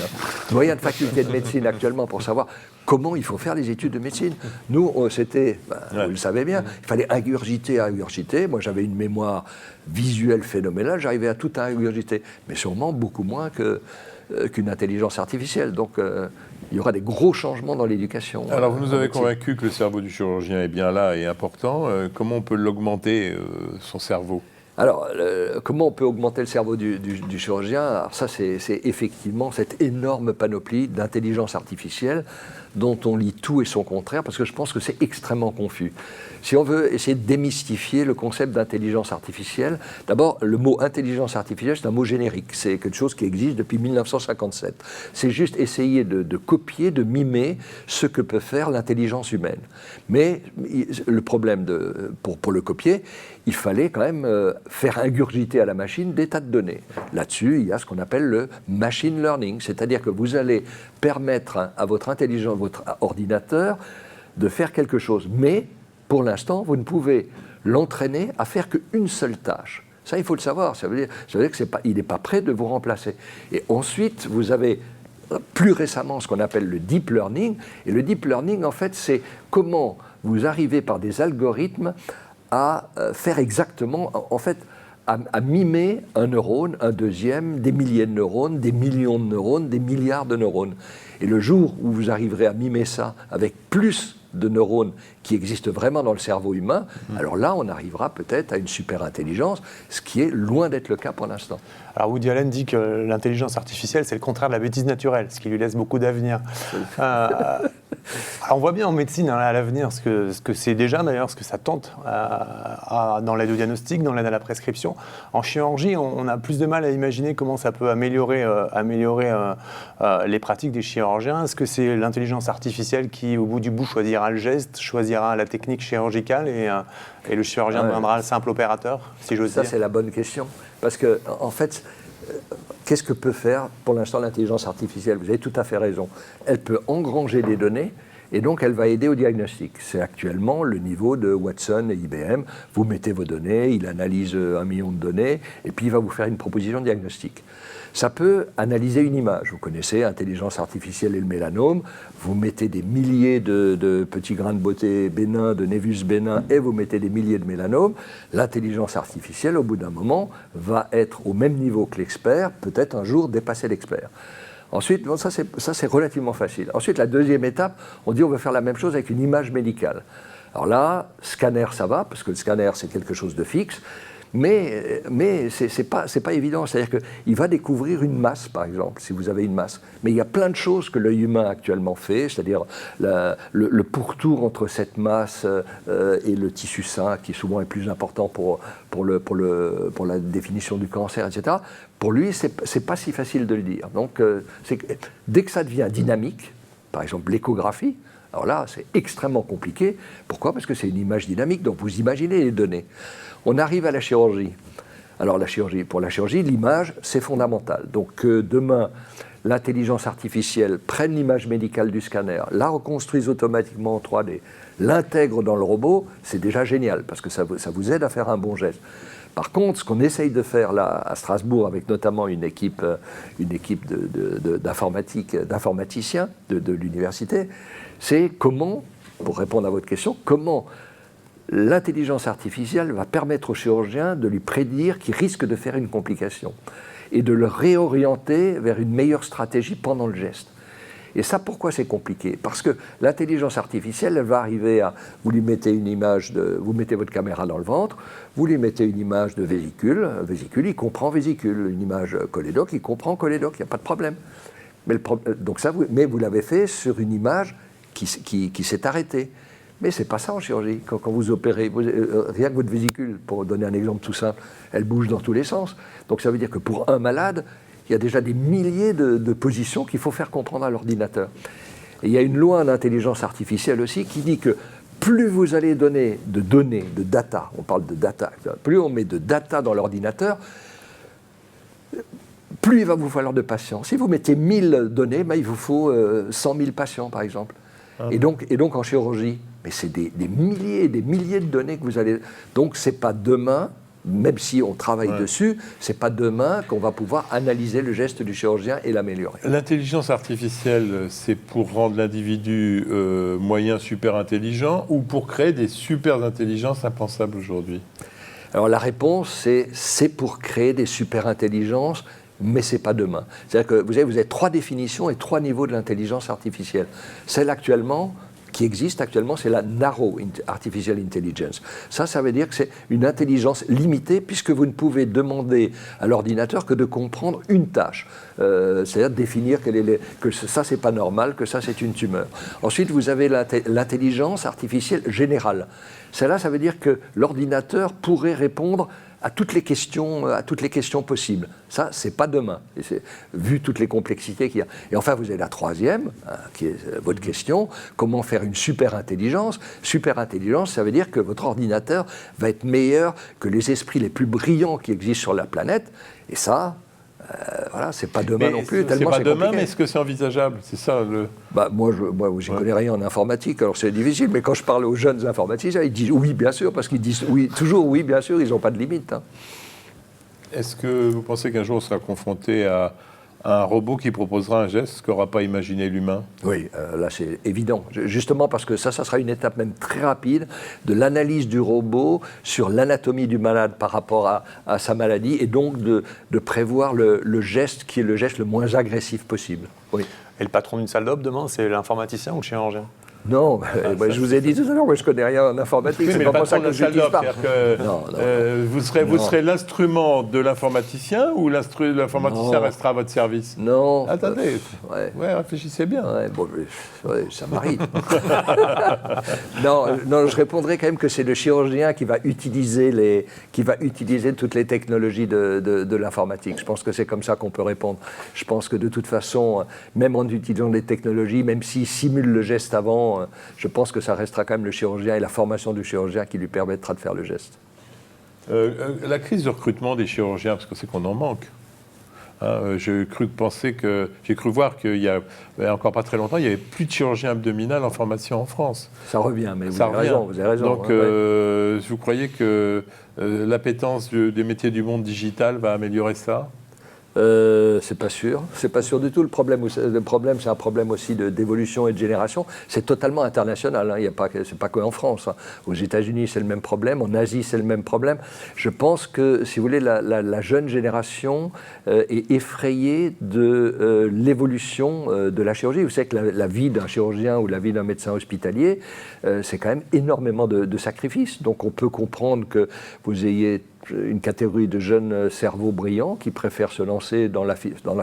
Speaker 3: doyen de faculté de médecine actuellement pour savoir comment il faut faire les études de médecine. Nous, c'était, vous le savez bien, il fallait ingurgiter. Moi, j'avais une mémoire visuelle phénoménale, j'arrivais à tout ingurgiter, mais sûrement beaucoup moins qu'une intelligence artificielle. Donc, il y aura des gros changements dans l'éducation.
Speaker 1: Alors, vous nous avez convaincu que le cerveau du chirurgien est bien là et important. Comment on peut l'augmenter, son cerveau ?
Speaker 3: Alors, comment on peut augmenter le cerveau du chirurgien? Alors ça, c'est effectivement cette énorme panoplie d'intelligence artificielle dont on lit tout et son contraire, parce que je pense que c'est extrêmement confus. Si on veut essayer de démystifier le concept d'intelligence artificielle, d'abord, le mot intelligence artificielle, c'est un mot générique. C'est quelque chose qui existe depuis 1957. C'est juste essayer de copier, de mimer ce que peut faire l'intelligence humaine. Mais le problème, pour le copier, il fallait quand même faire ingurgiter à la machine des tas de données. Là-dessus, il y a ce qu'on appelle le machine learning, c'est-à-dire que vous allez permettre à votre intelligence, votre ordinateur, de faire quelque chose. Mais, pour l'instant, vous ne pouvez l'entraîner à faire qu'une seule tâche. Ça, il faut le savoir. Ça veut dire qu'il n'est pas prêt de vous remplacer. Et ensuite, vous avez plus récemment ce qu'on appelle le deep learning. Et le deep learning, en fait, c'est comment vous arrivez par des algorithmes à faire exactement, en fait, à mimer un neurone, un deuxième, des milliers de neurones, des millions de neurones, des milliards de neurones. Et le jour où vous arriverez à mimer ça avec plus de neurones qui existent vraiment dans le cerveau humain, alors là, on arrivera peut-être à une super intelligence, ce qui est loin d'être le cas pour l'instant.
Speaker 2: Alors Woody Allen dit que l'intelligence artificielle, c'est le contraire de la bêtise naturelle, ce qui lui laisse beaucoup d'avenir. On voit bien en médecine à l'avenir ce que c'est déjà, d'ailleurs, ce que ça tente dans l'aide au diagnostic, dans l'aide à la prescription. En chirurgie, on a plus de mal à imaginer comment ça peut améliorer les pratiques des chirurgiens. Est-ce que c'est l'intelligence artificielle qui, au bout du bout, choisira le geste, choisira la technique chirurgicale et le chirurgien deviendra le simple opérateur, si j'ose dire?
Speaker 3: Ça, c'est la bonne question. Parce que, en fait, qu'est-ce que peut faire pour l'instant l'intelligence artificielle? Vous avez tout à fait raison. Elle peut engranger des données et donc elle va aider au diagnostic. C'est actuellement le niveau de Watson et IBM. Vous mettez vos données, il analyse 1 million de données et puis il va vous faire une proposition diagnostique. Ça peut analyser une image. Vous connaissez intelligence artificielle et le mélanome. Vous mettez des milliers de petits grains de beauté bénins, de névus bénins, et vous mettez des milliers de mélanomes. L'intelligence artificielle, au bout d'un moment, va être au même niveau que l'expert, peut-être un jour dépasser l'expert. Ensuite, bon, ça c'est relativement facile. Ensuite, la deuxième étape, on dit on veut faire la même chose avec une image médicale. Alors là, scanner, ça va, parce que le scanner, c'est quelque chose de fixe. Mais c'est pas évident. C'est-à-dire qu'il va découvrir une masse, par exemple, si vous avez une masse. Mais il y a plein de choses que l'œil humain actuellement fait, c'est-à-dire le pourtour entre cette masse et le tissu sain, qui souvent est plus important pour la définition du cancer, etc. Pour lui, c'est pas si facile de le dire. Donc, dès que ça devient dynamique, par exemple l'échographie, alors là, c'est extrêmement compliqué. Pourquoi? Parce que c'est une image dynamique, donc vous imaginez les données. On arrive à la chirurgie. Alors pour la chirurgie, l'image, c'est fondamental. Donc demain, l'intelligence artificielle prenne l'image médicale du scanner, la reconstruise automatiquement en 3D, l'intègre dans le robot, c'est déjà génial, parce que ça vous aide à faire un bon geste. Par contre, ce qu'on essaye de faire là à Strasbourg, avec notamment une équipe d'informaticiens de l'université, c'est comment, pour répondre à votre question, comment l'intelligence artificielle va permettre au chirurgien de lui prédire qu'il risque de faire une complication. et de le réorienter vers une meilleure stratégie pendant le geste. Et ça, pourquoi c'est compliqué? Parce que l'intelligence artificielle, elle va arriver à... Vous lui mettez une image vous mettez votre caméra dans le ventre, vous lui mettez une image de vésicule, il comprend vésicule. Une image cholédoque, il comprend cholédoque, il n'y a pas de problème. Mais vous l'avez fait sur une image qui s'est arrêtée. Mais ce n'est pas ça en chirurgie. Quand vous opérez, rien que votre vésicule, pour donner un exemple tout simple, elle bouge dans tous les sens. Donc ça veut dire que pour un malade, il y a déjà des milliers de positions qu'il faut faire comprendre à l'ordinateur. Et il y a une loi d'intelligence artificielle aussi qui dit que plus vous allez donner de données, de data, on parle de data, plus on met de data dans l'ordinateur, plus il va vous falloir de patients. Si vous mettez 1000 données, il vous faut 100 000 patients, par exemple. Ah. Et donc en chirurgie, mais c'est des milliers et des milliers de données que vous allez... Donc c'est pas demain, même si on travaille dessus, c'est pas demain qu'on va pouvoir analyser le geste du chirurgien et l'améliorer.
Speaker 1: L'intelligence artificielle, c'est pour rendre l'individu moyen super intelligent ou pour créer des super intelligences impensables aujourd'hui?
Speaker 3: Alors la réponse, c'est pour créer des super intelligences, mais ce n'est pas demain. C'est-à-dire que vous avez 3 définitions et 3 niveaux de l'intelligence artificielle. Celle qui existe actuellement, c'est la Narrow Artificial Intelligence. Ça veut dire que c'est une intelligence limitée, puisque vous ne pouvez demander à l'ordinateur que de comprendre une tâche. C'est-à-dire définir que ça, c'est pas normal, que ça, c'est une tumeur. Ensuite, vous avez l'intelligence artificielle générale. Celle-là, ça veut dire que l'ordinateur pourrait répondre à toutes les questions possibles. Ça, c'est pas demain, vu toutes les complexités qu'il y a. Et enfin, vous avez la troisième, qui est votre question, comment faire une super intelligence? Super intelligence, ça veut dire que votre ordinateur va être meilleur que les esprits les plus brillants qui existent sur la planète. Et ça, voilà, c'est pas demain non plus.
Speaker 1: C'est pas demain, mais est-ce que c'est envisageable? C'est ça le...
Speaker 3: Moi, j'y connais rien en informatique, alors c'est difficile, mais quand je parle aux jeunes informaticiens, ils disent oui, bien sûr, parce qu'ils disent oui, toujours oui, bien sûr, ils n'ont pas de limite. Hein.
Speaker 1: Est-ce que vous pensez qu'un jour on sera confronté à un robot qui proposera un geste qu'aura pas imaginé l'humain?
Speaker 3: Oui, là c'est évident. Justement parce que ça sera une étape même très rapide de l'analyse du robot sur l'anatomie du malade par rapport à sa maladie et donc de prévoir le geste qui est le geste le moins agressif possible. Oui.
Speaker 2: Et le patron d'une salle d'op demain, c'est l'informaticien ou le chirurgien?
Speaker 3: Non, je vous ai dit tout à l'heure, moi je connais rien en informatique, c'est pas pour ça que je n'utilise pas.
Speaker 1: Vous serez l'instrument de l'informaticien ou l'informaticien restera à votre service?
Speaker 3: Non.
Speaker 1: Attendez, réfléchissez bien.
Speaker 3: Ça m'arrive. non, je répondrai quand même que c'est le chirurgien qui va utiliser toutes les technologies de l'informatique. Je pense que c'est comme ça qu'on peut répondre. Je pense que de toute façon, même en utilisant les technologies, même s'il simule le geste avant, je pense que ça restera quand même le chirurgien et la formation du chirurgien qui lui permettra de faire le geste.
Speaker 1: La crise de recrutement des chirurgiens, parce que c'est qu'on en manque. J'ai cru voir qu'il y a encore pas très longtemps, il n'y avait plus de chirurgien abdominal en formation en France.
Speaker 3: Ça revient, mais vous avez raison.
Speaker 1: Donc, vous croyez que l'appétence des métiers du monde digital va améliorer ça?
Speaker 3: C'est pas sûr du tout. Le problème, c'est un problème aussi d'évolution et de génération. C'est totalement international. Hein. C'est pas qu'en France. Hein. Aux États-Unis, c'est le même problème. En Asie, c'est le même problème. Je pense que, si vous voulez, la jeune génération est effrayée de l'évolution de la chirurgie. Vous savez que la vie d'un chirurgien ou la vie d'un médecin hospitalier, c'est quand même énormément de sacrifices. Donc, on peut comprendre que vous ayez une catégorie de jeunes cerveaux brillants qui préfèrent se lancer dans la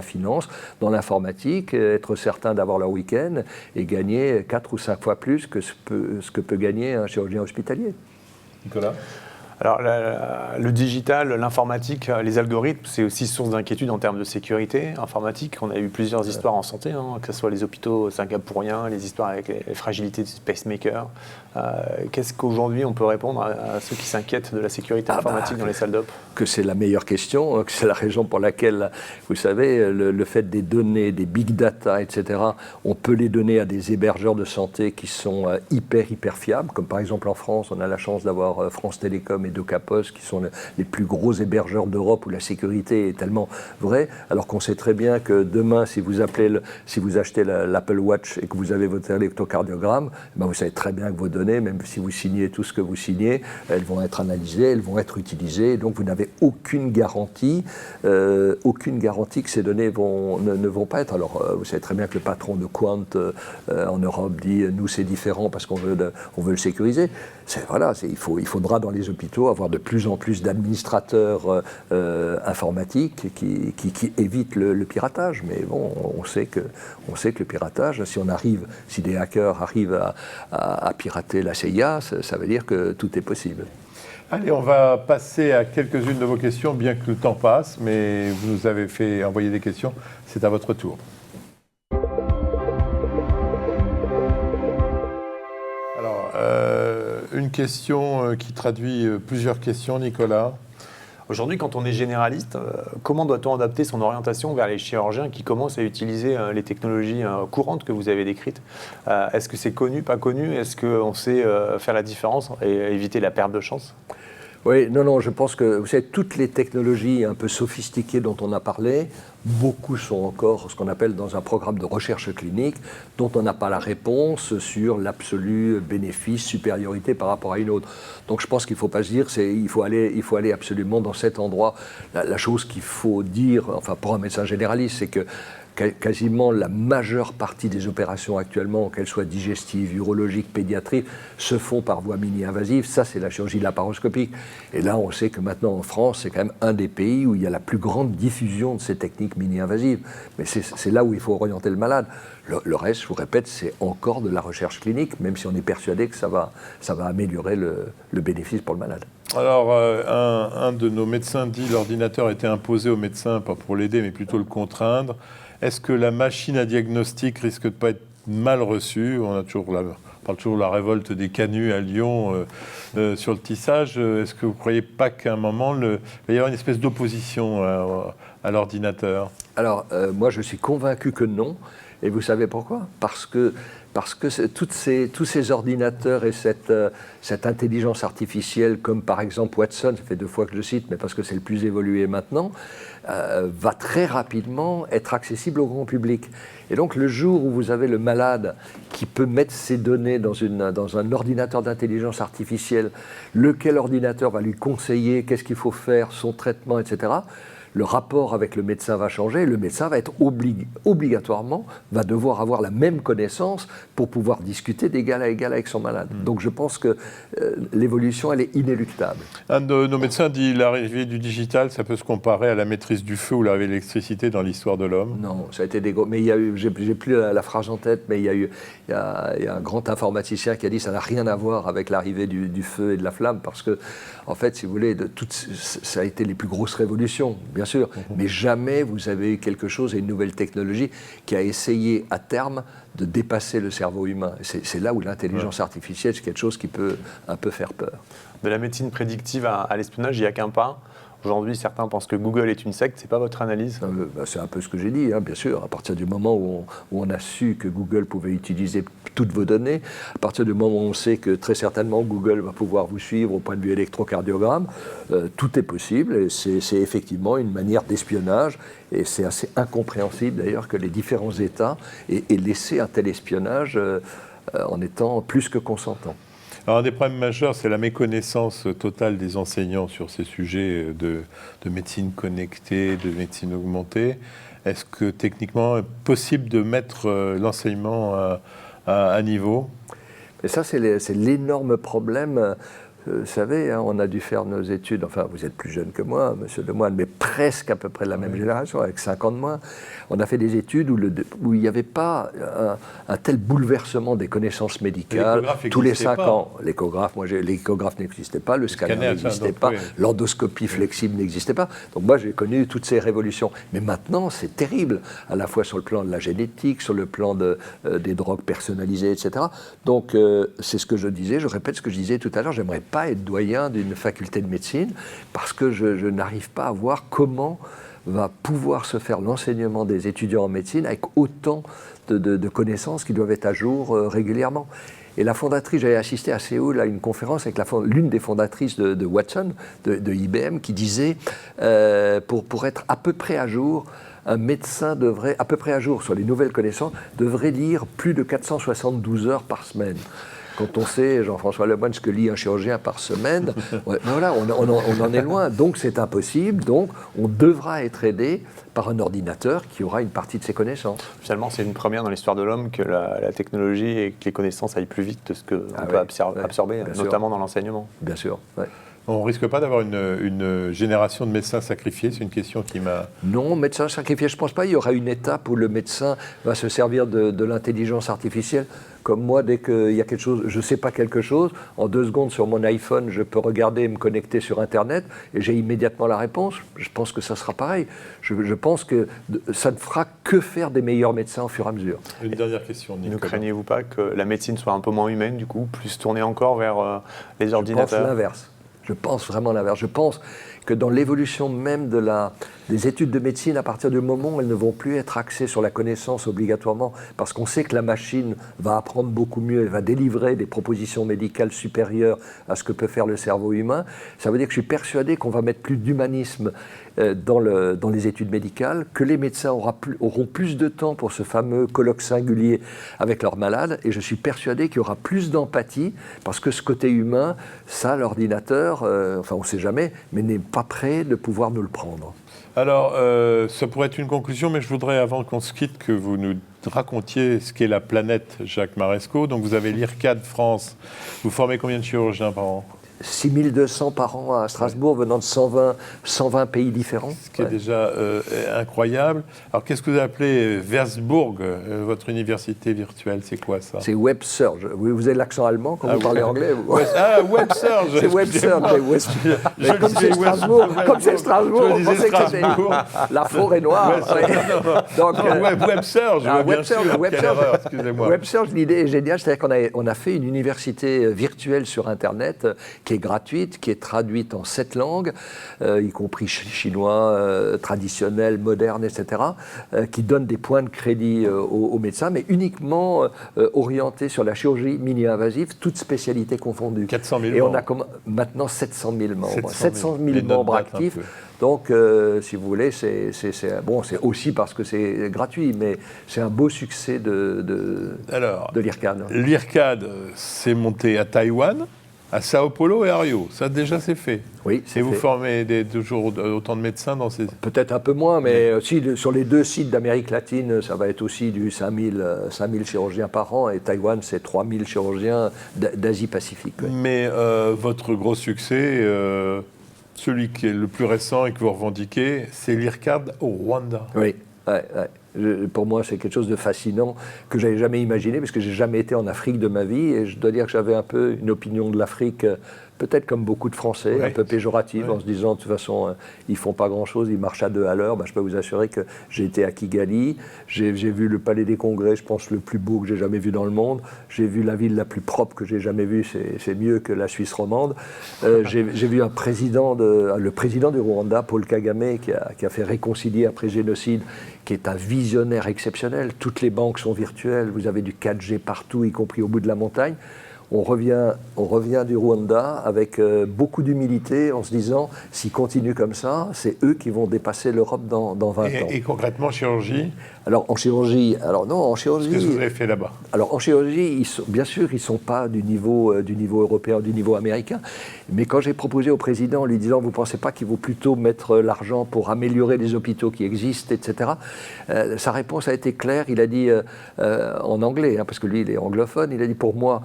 Speaker 3: finance, dans l'informatique, être certains d'avoir leur week-end et gagner 4 ou 5 fois plus que ce que peut gagner un chirurgien hospitalier.
Speaker 1: Nicolas ?
Speaker 2: Alors, le digital, l'informatique, les algorithmes, c'est aussi source d'inquiétude en termes de sécurité informatique. On a eu plusieurs histoires en santé, que ce soit les hôpitaux singapouriens, les histoires avec les fragilités des pacemakers. Qu'est-ce qu'aujourd'hui on peut répondre à ceux qui s'inquiètent de la sécurité informatique dans les salles d'op?
Speaker 3: Que c'est la meilleure question, que c'est la raison pour laquelle, vous savez, le fait des données, des big data, etc., on peut les donner à des hébergeurs de santé qui sont hyper fiables, comme par exemple en France, on a la chance d'avoir France Télécom et d'Ocapos, qui sont les plus gros hébergeurs d'Europe où la sécurité est tellement vraie, alors qu'on sait très bien que demain, si vous achetez l'Apple Watch et que vous avez votre électrocardiogramme, ben vous savez très bien que vos données, même si vous signez tout ce que vous signez, elles vont être analysées, elles vont être utilisées, donc vous n'avez aucune garantie que ces données ne vont pas être. Alors, vous savez très bien que le patron de Quant en Europe dit nous c'est différent parce qu'on veut le sécuriser. Il faudra dans les hôpitaux avoir de plus en plus d'administrateurs informatiques qui évitent le piratage. Mais bon, on sait que le piratage, si des hackers arrivent à pirater la CIA, ça veut dire que tout est possible.
Speaker 1: Allez, on va passer à quelques-unes de vos questions, bien que le temps passe, mais vous nous avez fait envoyer des questions. C'est à votre tour. Alors, une question qui traduit plusieurs questions, Nicolas.
Speaker 2: Aujourd'hui, quand on est généraliste, comment doit-on adapter son orientation vers les chirurgiens qui commencent à utiliser les technologies courantes que vous avez décrites? Est-ce que c'est connu, pas connu? Est-ce qu'on sait faire la différence et éviter la perte de chance?
Speaker 3: Oui, non, je pense que, vous savez, toutes les technologies un peu sophistiquées dont on a parlé, beaucoup sont encore ce qu'on appelle dans un programme de recherche clinique, dont on n'a pas la réponse sur l'absolu bénéfice, supériorité par rapport à une autre. Donc je pense qu'il ne faut pas se dire, il faut aller absolument dans cet endroit. La chose qu'il faut dire, enfin pour un médecin généraliste, c'est que quasiment la majeure partie des opérations actuellement, qu'elles soient digestives, urologiques, pédiatriques, se font par voie mini-invasive. Ça, c'est la chirurgie laparoscopique. Et là, on sait que maintenant, en France, c'est quand même un des pays où il y a la plus grande diffusion de ces techniques mini-invasives. Mais c'est là où il faut orienter le malade. Le reste, je vous répète, c'est encore de la recherche clinique, même si on est persuadé que ça va améliorer le bénéfice pour le malade.
Speaker 1: Alors, un de nos médecins dit l'ordinateur était imposé au médecin, pas pour l'aider, mais plutôt le contraindre. Est-ce que la machine à diagnostic risque de ne pas être mal reçue? On parle toujours de la révolte des canuts à Lyon sur le tissage. Est-ce que vous ne croyez pas qu'à un moment, il va y avoir une espèce d'opposition à l'ordinateur?
Speaker 3: Alors, moi, je suis convaincu que non. Et vous savez pourquoi? Parce que tous ces ordinateurs et cette intelligence artificielle, comme par exemple Watson, ça fait 2 fois que je le cite, mais parce que c'est le plus évolué maintenant, va très rapidement être accessible au grand public. Et donc le jour où vous avez le malade qui peut mettre ses données dans un ordinateur d'intelligence artificielle, lequel ordinateur va lui conseiller qu'est-ce qu'il faut faire, son traitement, etc., le rapport avec le médecin va changer, le médecin va être obligatoirement, va devoir avoir la même connaissance pour pouvoir discuter d'égal à égal avec son malade. Donc je pense que l'évolution, elle est inéluctable.
Speaker 1: Un de nos médecins dit l'arrivée du digital, ça peut se comparer à la maîtrise du feu ou l'arrivée de l'électricité dans l'histoire de l'homme.
Speaker 3: Non, ça a été des gros... Mais il y a eu, j'ai plus la phrase en tête, mais il y a un grand informaticien qui a dit que ça n'a rien à voir avec l'arrivée du feu et de la flamme, parce que, en fait, si vous voulez, ça a été les plus grosses révolutions, bien sûr, mais jamais vous avez eu quelque chose et une nouvelle technologie qui a essayé à terme de dépasser le cerveau humain. C'est là où l'intelligence artificielle, c'est quelque chose qui peut un peu faire peur.
Speaker 2: De la médecine prédictive à l'espionnage, il n'y a qu'un pas. Aujourd'hui, certains pensent que Google est une secte. C'est pas votre analyse?
Speaker 3: C'est un peu ce que j'ai dit, hein, bien sûr. À partir du moment où on a su que Google pouvait utiliser toutes vos données, à partir du moment où on sait que très certainement Google va pouvoir vous suivre au point de vue électrocardiogramme, tout est possible. Et c'est effectivement une manière d'espionnage. Et c'est assez incompréhensible d'ailleurs que les différents États aient laissé un tel espionnage en étant plus que consentants.
Speaker 1: Alors, un des problèmes majeurs, c'est la méconnaissance totale des enseignants sur ces sujets de médecine connectée, de médecine augmentée. Est-ce que techniquement, c'est possible de mettre l'enseignement à niveau?
Speaker 3: Et ça, c'est l'énorme problème. Vous savez, hein, on a dû faire nos études, enfin vous êtes plus jeune que moi, monsieur Lemoine, mais presque à peu près de la même génération, avec 5 ans de moins. On a fait des études où il n'y avait pas un tel bouleversement des connaissances médicales tous les 5 ans. L'échographe n'existait pas, le scanner n'existait pas, l'endoscopie flexible n'existait pas. Donc moi j'ai connu toutes ces révolutions. Mais maintenant c'est terrible, à la fois sur le plan de la génétique, sur le plan des drogues personnalisées, etc. Donc c'est ce que je disais, je répète ce que je disais tout à l'heure, j'aimerais pas être doyen d'une faculté de médecine parce que je n'arrive pas à voir comment va pouvoir se faire l'enseignement des étudiants en médecine avec autant de connaissances qui doivent être à jour régulièrement. Et la fondatrice, j'avais assisté à Séoul à une conférence avec l'une des fondatrices de Watson, de IBM, qui disait, pour être à peu près à jour, un médecin devrait, à peu près à jour sur les nouvelles connaissances, devrait lire plus de 472 heures par semaine. Quand on sait, Jean-François Lemoyne, ce que lit un chirurgien par semaine, voilà, on en est loin. Donc c'est impossible. Donc on devra être aidé par un ordinateur qui aura une partie de ses connaissances.
Speaker 2: Finalement, c'est une première dans l'histoire de l'homme que la technologie et que les connaissances aillent plus vite que ce qu'on peut absorber, notamment dans l'enseignement.
Speaker 3: Bien sûr, ouais.
Speaker 1: On ne risque pas d'avoir une génération de médecins sacrifiés? C'est une question qui m'a...
Speaker 3: Non, médecin sacrifié, je ne pense pas. Il y aura une étape où le médecin va se servir de l'intelligence artificielle. Comme moi, dès qu'il y a quelque chose, je ne sais pas quelque chose, en 2 secondes sur mon iPhone, je peux regarder et me connecter sur Internet et j'ai immédiatement la réponse. Je pense que ça sera pareil. Je pense que ça ne fera que faire des meilleurs médecins au fur et à mesure.
Speaker 1: Une dernière question, Nicolas.
Speaker 2: Ne craignez-vous pas que la médecine soit un peu moins humaine, du coup, plus tournée encore vers les ordinateurs?
Speaker 3: Je pense l'inverse. Je pense vraiment l'inverse. Je pense que dans l'évolution même des études de médecine, à partir du moment où elles ne vont plus être axées sur la connaissance obligatoirement, parce qu'on sait que la machine va apprendre beaucoup mieux, elle va délivrer des propositions médicales supérieures à ce que peut faire le cerveau humain, ça veut dire que je suis persuadé qu'on va mettre plus d'humanisme dans les études médicales, que les médecins auront plus de temps pour ce fameux colloque singulier avec leurs malades, et je suis persuadé qu'il y aura plus d'empathie, parce que ce côté humain, ça, l'ordinateur, enfin on ne sait jamais, mais n'est pas prêt de pouvoir nous le prendre.
Speaker 1: Alors, ça pourrait être une conclusion, mais je voudrais, avant qu'on se quitte, que vous nous racontiez ce qu'est la planète Jacques Marescot. Donc, vous avez l'IRCAD France. Vous formez combien de chirurgiens par an?
Speaker 3: 6200 par an à Strasbourg, venant de 120 pays différents.
Speaker 1: Ce qui est déjà incroyable. Alors, qu'est-ce que vous appelez Versbourg, votre université virtuelle? C'est quoi ça?
Speaker 3: C'est WebSurge. Vous avez l'accent allemand quand vous parlez anglais?
Speaker 1: WebSurge.
Speaker 3: C'est WebSurge. Comme c'est Strasbourg, on pensait que c'était la forêt noire.
Speaker 1: Donc, WebSurge, bien sûr. Quelle erreur, excusez-moi.
Speaker 3: WebSurge, l'idée est géniale. C'est-à-dire qu'on a fait une université virtuelle sur Internet qui est gratuite, qui est traduite en 7 langues, y compris chinois, traditionnel, moderne, etc., qui donne des points de crédit aux médecins, mais uniquement orientés sur la chirurgie mini-invasive, toutes spécialités confondues.
Speaker 1: 400 000
Speaker 3: Et
Speaker 1: membres.
Speaker 3: on a maintenant 700 000 membres. 700 000 membres actifs. Donc, si vous voulez, c'est aussi parce que c'est gratuit, mais c'est un beau succès de l'IRCAD.
Speaker 1: L'IRCAD, c'est monté à Taïwan, à Sao Paulo et à Rio. Ça, déjà, c'est fait.
Speaker 3: Oui, c'est fait.
Speaker 1: Et vous formez toujours autant de médecins dans ces...
Speaker 3: Peut-être un peu moins, mais sur les 2 sites d'Amérique latine, ça va être aussi du 5000 chirurgiens par an, et Taïwan, c'est 3000 chirurgiens d'Asie-Pacifique. Oui.
Speaker 1: Mais votre gros succès, celui qui est le plus récent et que vous revendiquez, c'est l'IRCAD au Rwanda.
Speaker 3: Oui, pour moi, c'est quelque chose de fascinant que je n'avais jamais imaginé, parce que je n'ai jamais été en Afrique de ma vie, et je dois dire que j'avais un peu une opinion de l'Afrique, peut-être comme beaucoup de Français, un peu péjorative, en se disant de toute façon, ils ne font pas grand-chose, ils marchent à 2 à l'heure. Je peux vous assurer que j'ai été à Kigali, j'ai vu le Palais des Congrès, je pense le plus beau que j'ai jamais vu dans le monde, j'ai vu la ville la plus propre que j'ai jamais vue, c'est mieux que la Suisse romande. J'ai vu le président du Rwanda, Paul Kagame, qui a fait réconcilier après le génocide, qui est un visionnaire exceptionnel. Toutes les banques sont virtuelles, vous avez du 4G partout, y compris au bout de la montagne. On revient du Rwanda avec beaucoup d'humilité en se disant, s'ils continuent comme ça, c'est eux qui vont dépasser l'Europe dans 20 ans.
Speaker 1: Et concrètement, chirurgie?
Speaker 3: Alors en chirurgie,
Speaker 1: Qu'est-ce que vous avez fait là-bas?
Speaker 3: Alors en chirurgie, bien sûr, ils ne sont pas du niveau européen, du niveau américain. Mais quand j'ai proposé au président en lui disant, vous ne pensez pas qu'il vaut plutôt mettre l'argent pour améliorer les hôpitaux qui existent, etc. Sa réponse a été claire. Il a dit en anglais, parce que lui il est anglophone, il a dit pour moi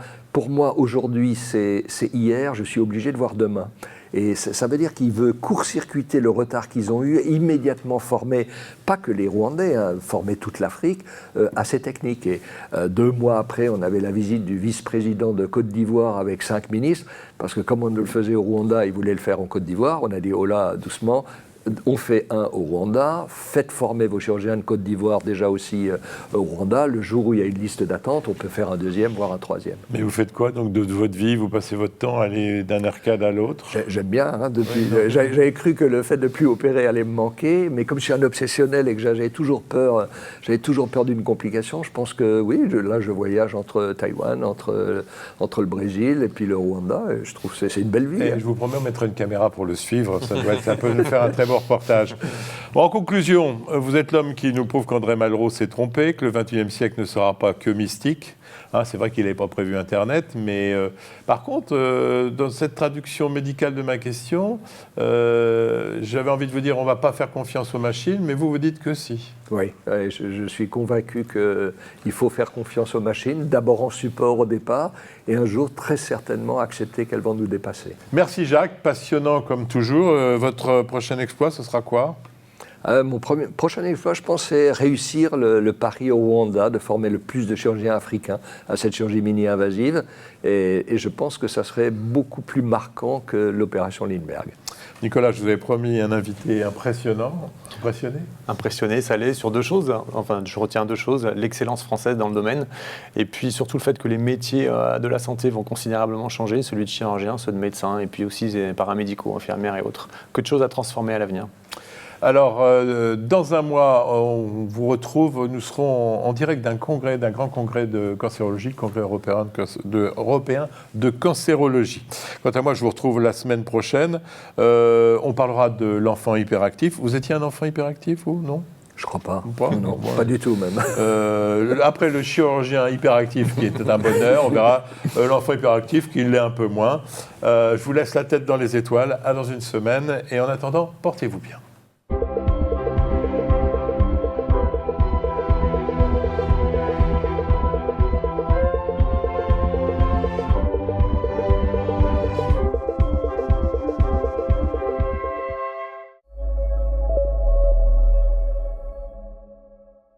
Speaker 3: aujourd'hui c'est hier, je suis obligé de voir demain. Et ça veut dire qu'il veut court-circuiter le retard qu'ils ont eu, immédiatement former, pas que les Rwandais, former toute l'Afrique à ces techniques. Et 2 mois après, on avait la visite du vice-président de Côte d'Ivoire avec 5 ministres, parce que comme on le faisait au Rwanda, il voulait le faire en Côte d'Ivoire. On a dit, oh là, doucement, on fait un au Rwanda, faites former vos chirurgiens de Côte d'Ivoire déjà aussi au Rwanda. Le jour où il y a une liste d'attente, on peut faire un deuxième, voire un troisième.
Speaker 1: Mais vous faites quoi donc de votre vie? Vous passez votre temps à aller d'un arcade à l'autre?
Speaker 3: J'aime bien, hein, j'avais cru que le fait de ne plus opérer allait me manquer, mais comme je suis un obsessionnel et que j'avais toujours peur d'une complication, je pense que oui, là je voyage entre Taïwan, entre le Brésil et puis le Rwanda, et je trouve que c'est une belle vie.
Speaker 1: Et je vous promets, on mettra une caméra pour le suivre, ça peut nous faire un très beau reportage. Bon, en conclusion, vous êtes l'homme qui nous prouve qu'André Malraux s'est trompé, que le XXIe siècle ne sera pas que mystique. Hein, c'est vrai qu'il n'avait pas prévu Internet, mais par contre, dans cette traduction médicale de ma question, j'avais envie de vous dire, on ne va pas faire confiance aux machines, mais vous dites que si.
Speaker 3: Oui, je suis convaincu qu'il faut faire confiance aux machines, d'abord en support au départ, et un jour, très certainement, accepter qu'elles vont nous dépasser.
Speaker 1: Merci Jacques, passionnant comme toujours. Votre prochain exploit, ce sera quoi ?
Speaker 3: Mon prochain exploit, je pense, c'est réussir le pari au Rwanda de former le plus de chirurgiens africains à cette chirurgie mini-invasive. Et je pense que ça serait beaucoup plus marquant que l'opération Lindbergh.
Speaker 1: Nicolas, je vous avais promis un invité impressionnant. Impressionné ?
Speaker 2: Impressionné, ça l'est sur deux choses. Enfin, je retiens deux choses. L'excellence française dans le domaine et puis surtout le fait que les métiers de la santé vont considérablement changer, celui de chirurgien, ceux de médecin et puis aussi les paramédicaux, infirmières et autres. Que de choses à transformer à l'avenir.
Speaker 1: Alors, dans un mois, on vous retrouve, nous serons en direct d'un grand congrès de cancérologie, congrès européen de cancérologie. Quant à moi, je vous retrouve la semaine prochaine. On parlera de l'enfant hyperactif. Vous étiez un enfant hyperactif, ou non ?
Speaker 3: Je crois pas.
Speaker 1: Non,
Speaker 3: pas du tout même.
Speaker 1: Après le chirurgien hyperactif qui était un bonheur, on verra l'enfant hyperactif qui l'est un peu moins. Je vous laisse la tête dans les étoiles. À dans une semaine. Et en attendant, portez-vous bien.